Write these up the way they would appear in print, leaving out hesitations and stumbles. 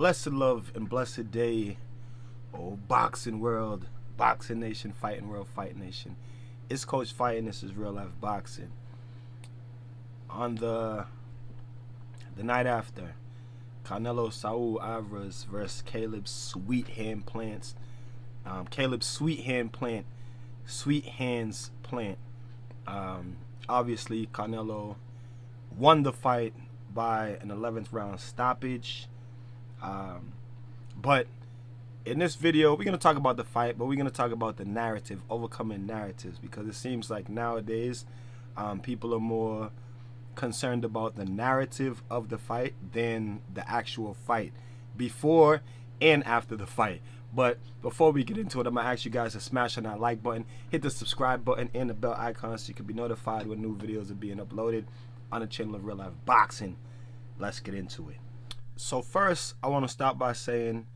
Blessed love and blessed day, oh boxing world, boxing nation, fighting world, fight nation. It's Coach Fight and this is Real Life Boxing. On the night after, Canelo Saul Alvarez versus Caleb Sweet Hands Plant. Obviously, Canelo won the fight by an 11th round stoppage. But in this video, we're going to talk about the fight, but we're going to talk about the narrative, overcoming narratives, because it seems like nowadays people are more concerned about the narrative of the fight than the actual fight before and after the fight. But before we get into it, I'm going to ask you guys to smash on that like button, hit the subscribe button and the bell icon so you can be notified when new videos are being uploaded on the channel of Real Life Boxing. Let's get into it. So first, I want to start by saying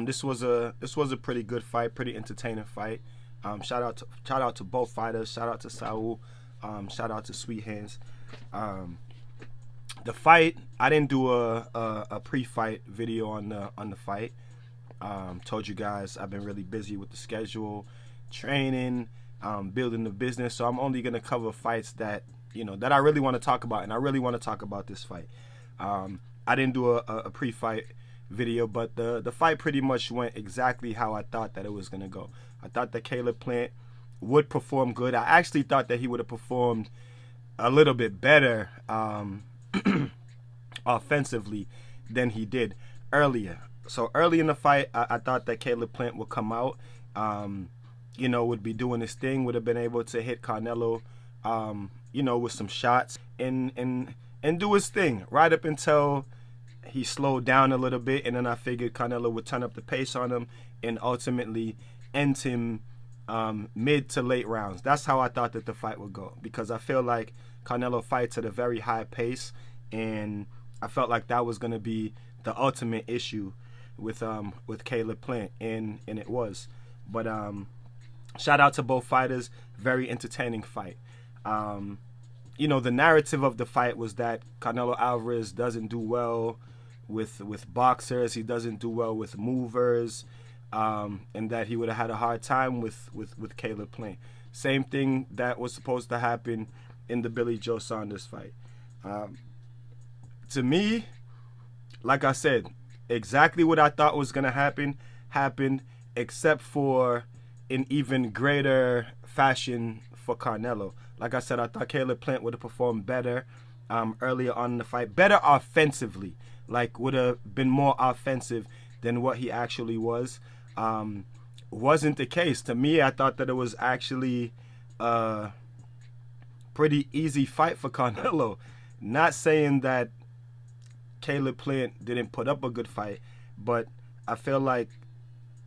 this was a pretty good fight, pretty entertaining fight. Shout out to both fighters. Shout out to Saul. Shout out to Sweet Hands. The fight, I didn't do a pre-fight video on the fight. Told you guys I've been really busy with the schedule, training, building the business. So I'm only gonna cover fights that that I really want to talk about, and I really want to talk about this fight. I didn't do a pre-fight video, but the fight pretty much went exactly how I thought that it was gonna go. I thought that Caleb Plant would perform good. I actually thought that he would have performed a little bit better offensively than he did earlier. So early in the fight, I thought that Caleb Plant would come out, would be doing his thing, would have been able to hit Canelo, with some shots and do his thing right up until he slowed down a little bit, and then I figured Canelo would turn up the pace on him and ultimately end him mid to late rounds. That's how I thought that the fight would go, because I feel like Canelo fights at a very high pace, and I felt like that was going to be the ultimate issue with Caleb Plant, and it was. But shout out to both fighters. Very entertaining fight. The narrative of the fight was that Canelo Alvarez doesn't do well with boxers. He doesn't do well with movers, and that he would have had a hard time with Caleb Plant. Same thing that was supposed to happen in the Billy Joe Saunders fight. To me, like I said, exactly what I thought was going to happen happened, except for in even greater fashion for Canelo. Like I said, I thought Caleb Plant would have performed better earlier on in the fight, better offensively, like would have been more offensive than what he actually was. Wasn't the case. To me, I thought that it was actually a pretty easy fight for Canelo. Not saying that Caleb Plant didn't put up a good fight, but I feel like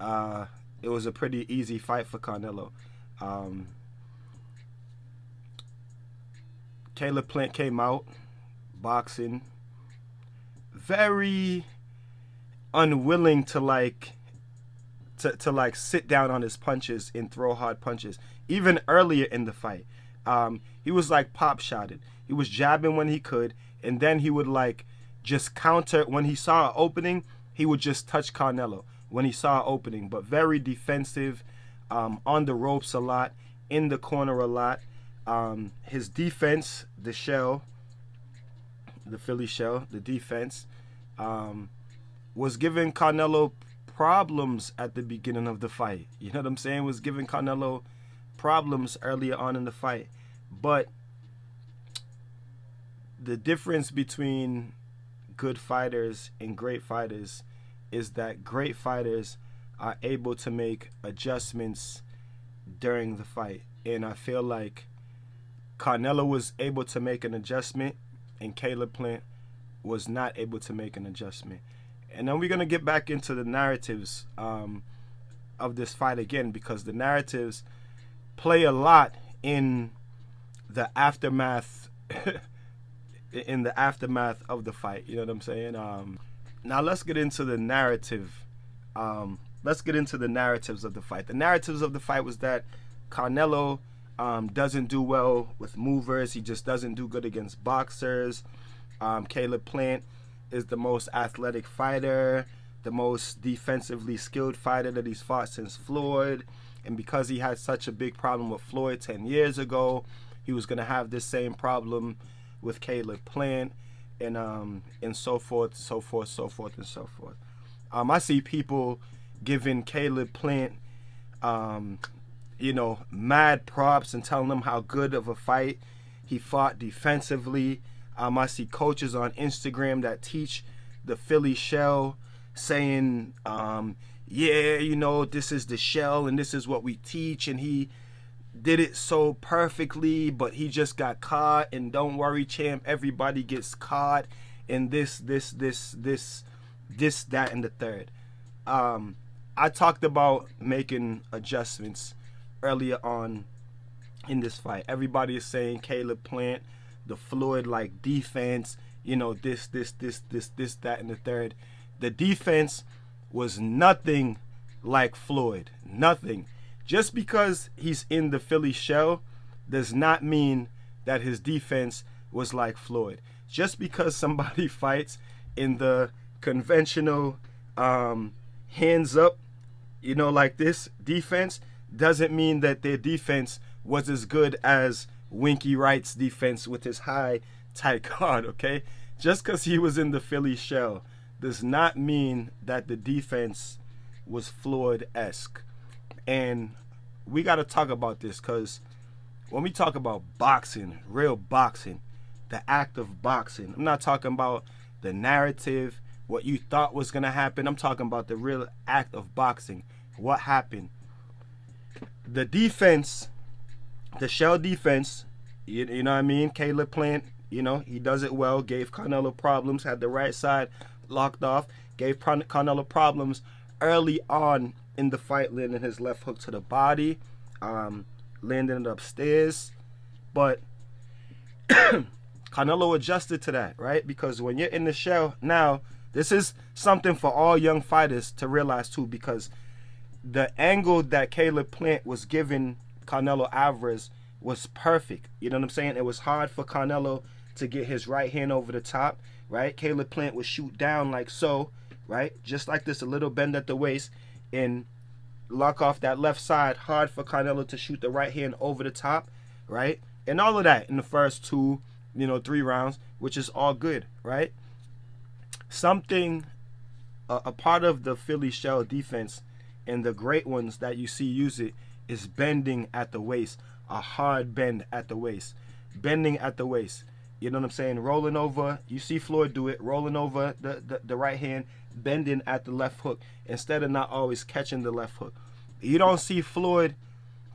it was a pretty easy fight for Canelo. Caleb Plant came out boxing very unwilling to sit down on his punches and throw hard punches. Even earlier in the fight, he was like pop shotted. He was jabbing when he could, and then he would just counter when he saw an opening. He would just touch Canelo when he saw an opening, but very defensive, on the ropes a lot, in the corner a lot. His defense, the Philly shell, the defense, was giving Canelo problems at the beginning of the fight. You know what I'm saying? Was giving Canelo problems earlier on in the fight. But the difference between good fighters and great fighters is that great fighters are able to make adjustments during the fight. And I feel like Canelo was able to make an adjustment and Caleb Plant was not able to make an adjustment. And then we're going to get back into the narratives of this fight again, because the narratives play a lot in the aftermath of the fight. You know what I'm saying? Now let's get into the narrative. Let's get into the narratives of the fight. The narratives of the fight was that Canelo doesn't do well with movers. He just doesn't do good against boxers. Caleb Plant is the most athletic fighter. the most defensively skilled fighter that he's fought since Floyd. And because he had such a big problem with Floyd 10 years ago, he was going to have this same problem with Caleb Plant, and so forth, so forth, so forth, and so forth. I see people giving Caleb Plant, mad props and telling him how good of a fight he fought defensively. I see coaches on Instagram that teach the Philly shell saying, this is the shell and this is what we teach, and he did it so perfectly, but he just got caught, and don't worry, champ, everybody gets caught, and this, that, and the third. I talked about making adjustments earlier on in this fight. Everybody is saying Caleb Plant, the Floyd-like defense, this, that, and the third. The defense was nothing like Floyd. Nothing. Just because he's in the Philly shell does not mean that his defense was like Floyd. Just because somebody fights in the conventional hands up, like this defense, doesn't mean that their defense was as good as Winky Wright's defense with his high, tight guard, okay? Just because he was in the Philly shell does not mean that the defense was Floyd-esque. And we got to talk about this, because when we talk about boxing, real boxing, the act of boxing, I'm not talking about the narrative, what you thought was going to happen. I'm talking about the real act of boxing. What happened? The defense, the shell defense, you know what I mean? Caleb Plant, he does it well, gave Canelo problems, had the right side locked off, gave Canelo problems early on in the fight, landing his left hook to the body, landing it upstairs. But Canelo adjusted to that, right? Because when you're in the shell, now, this is something for all young fighters to realize too, because the angle that Caleb Plant was giving Canelo Alvarez was perfect. You know what I'm saying? It was hard for Canelo to get his right hand over the top, right? Caleb Plant would shoot down like so, right? Just like this, a little bend at the waist, and lock off that left side. Hard for Canelo to shoot the right hand over the top, right? And all of that in the first 2, 3 rounds, which is all good, right? Something, a part of the Philly shell defense and the great ones that you see use it is bending at the waist, a hard bend at the waist, bending at the waist. You know what I'm saying? Rolling over. You see Floyd do it, rolling over the right hand, bending at the left hook instead of not always catching the left hook. You don't see Floyd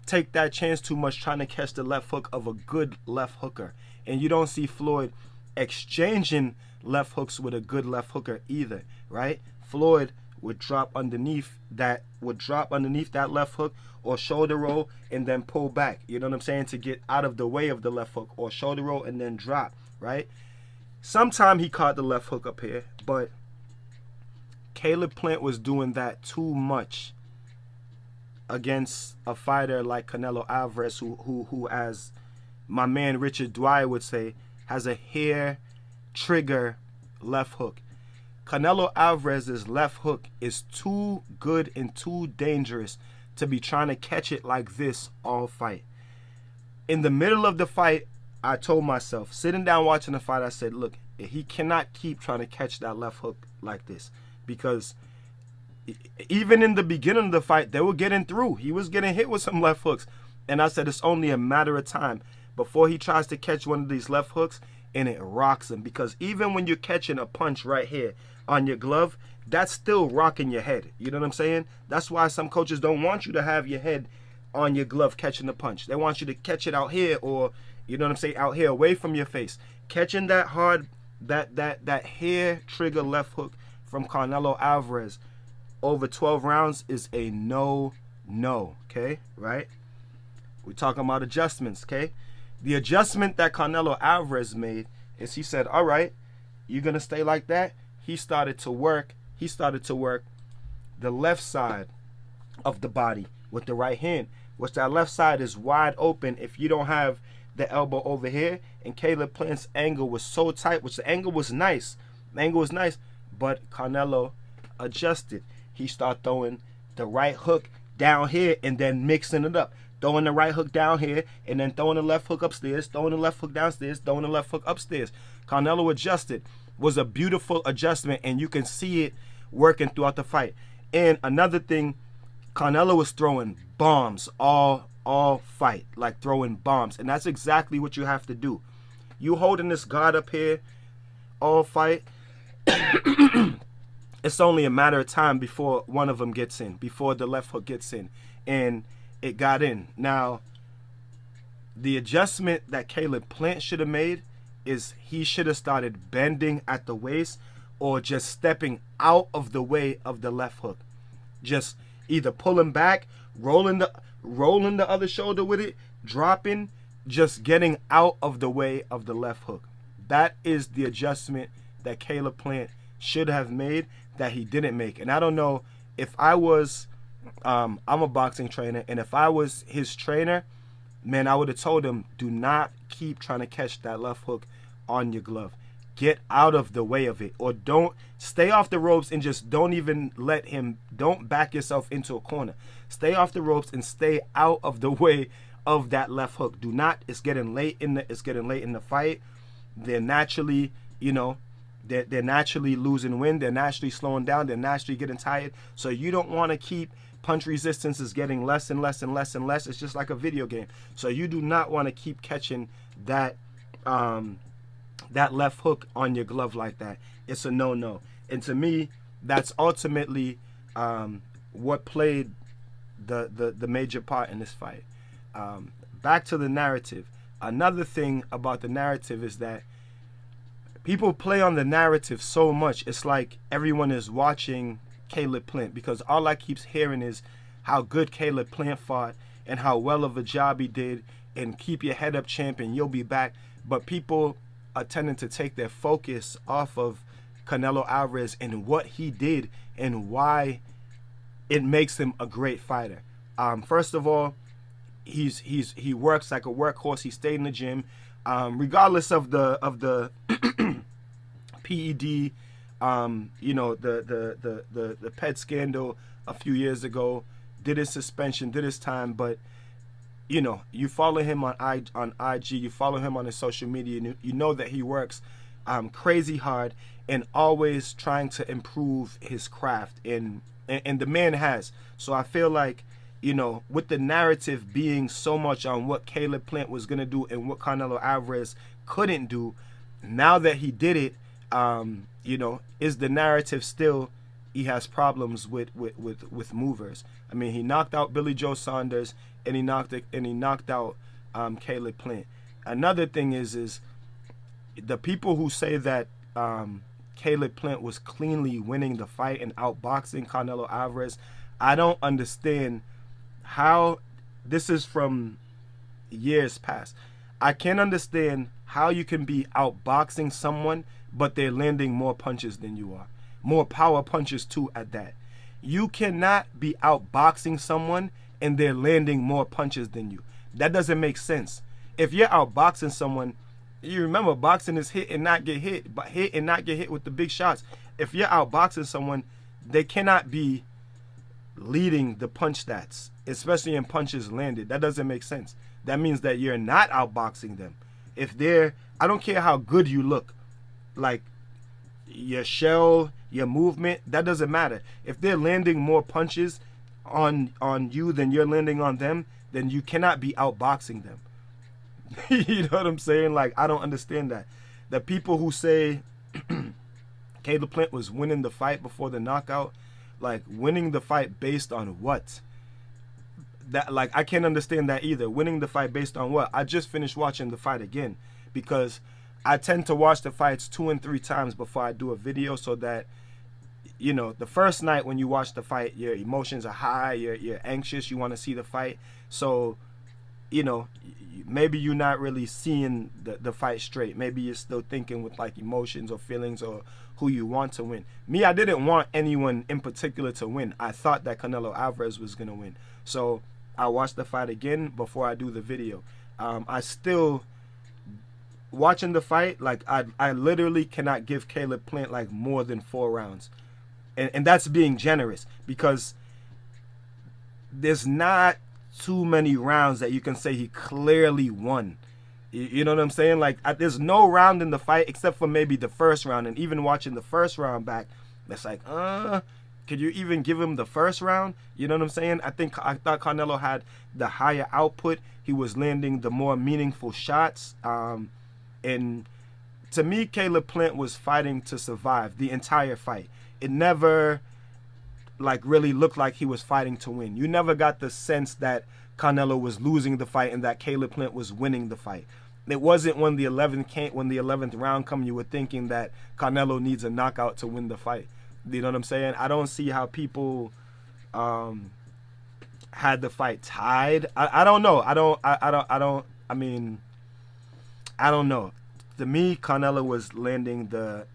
take that chance too much trying to catch the left hook of a good left hooker. And you don't see Floyd exchanging left hooks with a good left hooker either, right? Floyd would drop underneath that left hook, or shoulder roll and then pull back, you know what I'm saying, to get out of the way of the left hook, or shoulder roll and then drop, right? Sometime he caught the left hook up here, but Caleb Plant was doing that too much against a fighter like Canelo Alvarez, who as my man Richard Dwyer would say, has a hair trigger left hook. Canelo Alvarez's left hook is too good and too dangerous to be trying to catch it like this all fight. In the middle of the fight, I told myself, sitting down watching the fight, I said, look, he cannot keep trying to catch that left hook like this, because even in the beginning of the fight, they were getting through. He was getting hit with some left hooks. And I said, it's only a matter of time before he tries to catch one of these left hooks and it rocks him. Because even when you're catching a punch right here on your glove, that's still rocking your head. You know what I'm saying? That's why some coaches don't want you to have your head on your glove catching the punch. They want you to catch it out here, or, you know what I'm saying, out here away from your face. Catching that hard, that hair trigger left hook from Canelo Alvarez over 12 rounds is a no, okay, right? We're talking about adjustments, okay? The adjustment that Canelo Alvarez made is he said, all right, you're going to stay like that? He started to work the left side of the body with the right hand, which that left side is wide open if you don't have the elbow over here. And Caleb Plant's angle was so tight, which the angle was nice. The angle was nice, but Canelo adjusted. He started throwing the right hook down here and then mixing it up. Throwing the right hook down here and then throwing the left hook upstairs, throwing the left hook downstairs, throwing the left hook upstairs. Canelo adjusted. Was a beautiful adjustment, and you can see it working throughout the fight. And another thing, Canelo was throwing bombs all fight, like throwing bombs. And that's exactly what you have to do. You holding this guard up here all fight, it's only a matter of time before one of them gets in, before the left hook gets in. And it got in. Now, the adjustment that Caleb Plant should have made is he should have started bending at the waist or just stepping out of the way of the left hook. Just either pulling back, rolling the other shoulder with it, dropping, just getting out of the way of the left hook. That is the adjustment that Caleb Plant should have made that he didn't make. And I don't know if I was, I'm a boxing trainer, and if I was his trainer, man, I would have told him, do not keep trying to catch that left hook on your glove. Get out of the way of it, or don't stay off the ropes and just don't even let him, don't back yourself into a corner. Stay off the ropes and stay out of the way of that left hook. Do not, it's getting late in the fight. They're naturally, they're naturally losing wind. They're naturally slowing down. They're naturally getting tired. So you don't want to keep, punch resistance is getting less and less and less and less. It's just like a video game. So you do not want to keep catching that that left hook on your glove like that. It's a no-no. And to me, that's ultimately what played the major part in this fight. Back to the narrative. Another thing about the narrative is that people play on the narrative so much. It's like everyone is watching Caleb Plant, because all I keep hearing is how good Caleb Plant fought and how well of a job he did, and keep your head up, champ, and you'll be back. But people are tending to take their focus off of Canelo Alvarez and what he did and why it makes him a great fighter. First of all, he works like a workhorse. He stayed in the gym, regardless of the PED, the pet scandal a few years ago. Did his suspension, did his time, but you follow him on IG, you follow him on his social media, you know that he works crazy hard and always trying to improve his craft, and the man has. So I feel like, with the narrative being so much on what Caleb Plant was going to do and what Canelo Alvarez couldn't do, now that he did it, is the narrative still he has problems with movers? I mean, he knocked out Billy Joe Saunders, and he knocked out Caleb Plant. Another thing is the people who say that Caleb Plant was cleanly winning the fight and outboxing Canelo Alvarez. I don't understand how, this is from years past. I can't understand how you can be outboxing someone, but they're landing more punches than you are. More power punches too at that. You cannot be outboxing someone and they're landing more punches than you. That doesn't make sense. If you're outboxing someone, you remember boxing is hit and not get hit, but hit and not get hit with the big shots. If you're outboxing someone, they cannot be leading the punch stats, especially in punches landed. That doesn't make sense. That means that you're not outboxing them. If they're, I don't care how good you look, like your shell, your movement, that doesn't matter. If they're landing more punches on you than you're landing on them, then you cannot be outboxing them. You know what I'm saying? Like, I don't understand that. The people who say Caleb Plant was winning the fight before the knockout, like, winning the fight based on what? That, like, I can't understand that either. Winning the fight based on what? I just finished watching the fight again, because I tend to watch the fights 2 and 3 times before I do a video, so that, the first night when you watch the fight, your emotions are high, you're anxious, you want to see the fight. So, maybe you're not really seeing the fight straight. Maybe you're still thinking with like emotions or feelings or who you want to win. Me, I didn't want anyone in particular to win. I thought that Canelo Alvarez was going to win. So I watched the fight again before I do the video. I still, watching the fight, like I literally cannot give Caleb Plant like more than 4 rounds. and that's being generous, because there's not too many rounds that you can say he clearly won. You know what I'm saying? Like, there's no round in the fight except for maybe the first round, and even watching the first round back, that's like, could you even give him the first round? You know what I'm saying? I thought Canelo had the higher output. He was landing the more meaningful shots. And to me, Caleb Plant was fighting to survive the entire fight. It never like really looked like he was fighting to win. You never got the sense that Canelo was losing the fight and that Caleb Plant was winning the fight. It wasn't when the 11th round come, you were thinking that Canelo needs a knockout to win the fight. You know what I'm saying? I don't see how people had the fight tied. I don't know. I don't know. To me, Canelo was landing the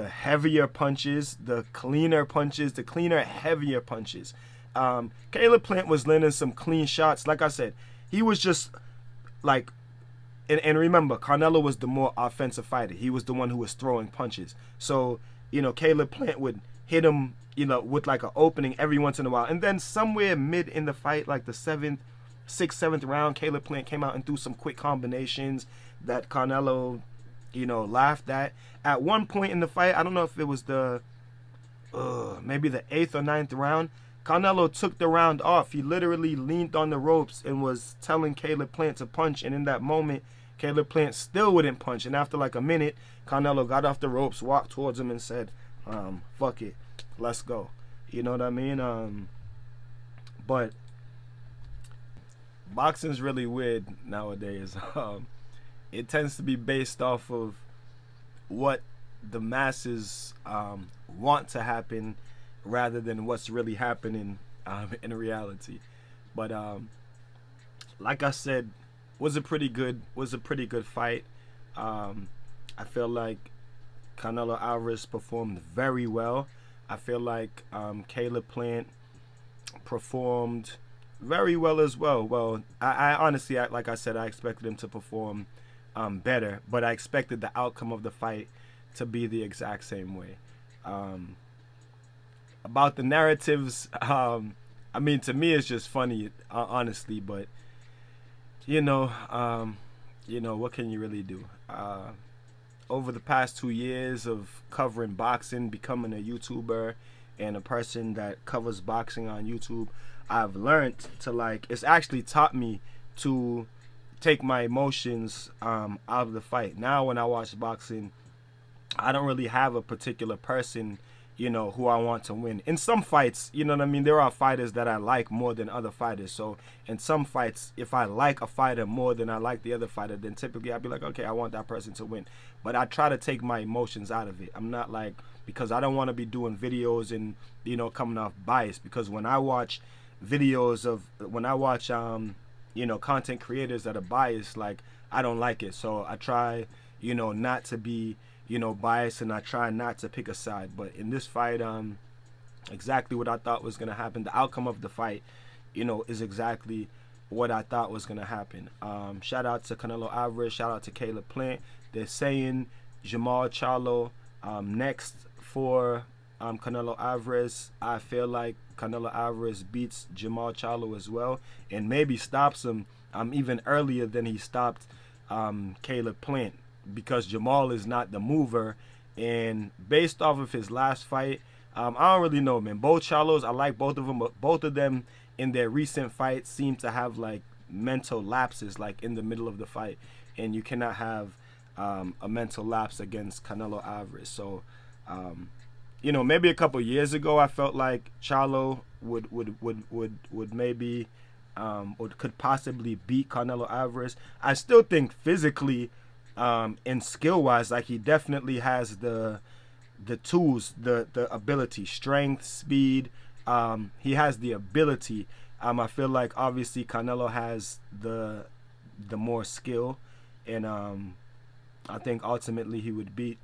heavier punches, the cleaner punches, the cleaner, heavier punches. Caleb Plant was landing some clean shots. Like I said, he was just like, and remember, Canelo was the more offensive fighter. He was the one who was throwing punches. So, Caleb Plant would hit him, with like an opening every once in a while. And then somewhere mid in the fight, like the 6th, 7th round, Caleb Plant came out and threw some quick combinations that Canelo, laughed at. At one point in the fight, I don't know if it was maybe the 8th or 9th round, Canelo took the round off. He literally leaned on the ropes and was telling Caleb Plant to punch. And in that moment, Caleb Plant still wouldn't punch. And after like a minute, Canelo got off the ropes, walked towards him and said, fuck it, let's go. You know what I mean? But boxing's really weird nowadays. It tends to be based off of what the masses want to happen rather than what's really happening in reality. But like I said, was a pretty good fight. I feel like Canelo Alvarez performed very well. I feel like Caleb Plant performed very well as well. Well, I honestly, like I said, I expected him to perform better, but I expected the outcome of the fight to be the exact same way. About the narratives, to me it's just funny, honestly, but what can you really do? Over the past 2 years of covering boxing, becoming a YouTuber and a person that covers boxing on YouTube, I've learned to it's actually taught me to take my emotions out of the fight. Now when I watch boxing, I don't really have a particular person who I want to win. In some fights, there are fighters that I like more than other fighters. So in some fights, if I like a fighter more than I like the other fighter, then typically I'd be like, okay, I want that person to win. But I try to take my emotions out of it. I'm not because I don't want to be doing videos and, coming off bias. Because when I watch videos content creators that are biased, I don't like it. So I try, not to be biased, and I try not to pick a side. But in this fight, exactly what I thought was gonna happen. The outcome of the fight, is exactly what I thought was gonna happen. Shout out to Canelo Alvarez. Shout out to Caleb Plant. They're saying Jamal Charlo next for Canelo Alvarez. I feel like Canelo Alvarez beats Jamal Charlo as well, and maybe stops him even earlier than he stopped Caleb Plant, because Jamal is not the mover. And based off of his last fight, I don't really know, man. Both Charlos, I like both of them, but both of them in their recent fights seem to have mental lapses in the middle of the fight, and you cannot have a mental lapse against Canelo Alvarez. So maybe a couple years ago I felt like Charlo would maybe or could possibly beat Canelo Alvarez. I still think physically and skill-wise, he definitely has the tools, the ability, strength, speed. He has the ability. I feel like obviously Canelo has the more skill, and I think ultimately he would beat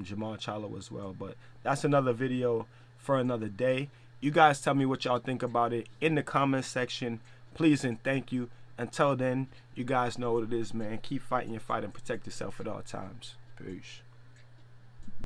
Jamal Charlo as well. But that's another video for another day. You guys tell me what y'all think about it in the comment section, please and thank you. Until then, you guys know what it is, man. Keep fighting your fight and protect yourself at all times. Peace.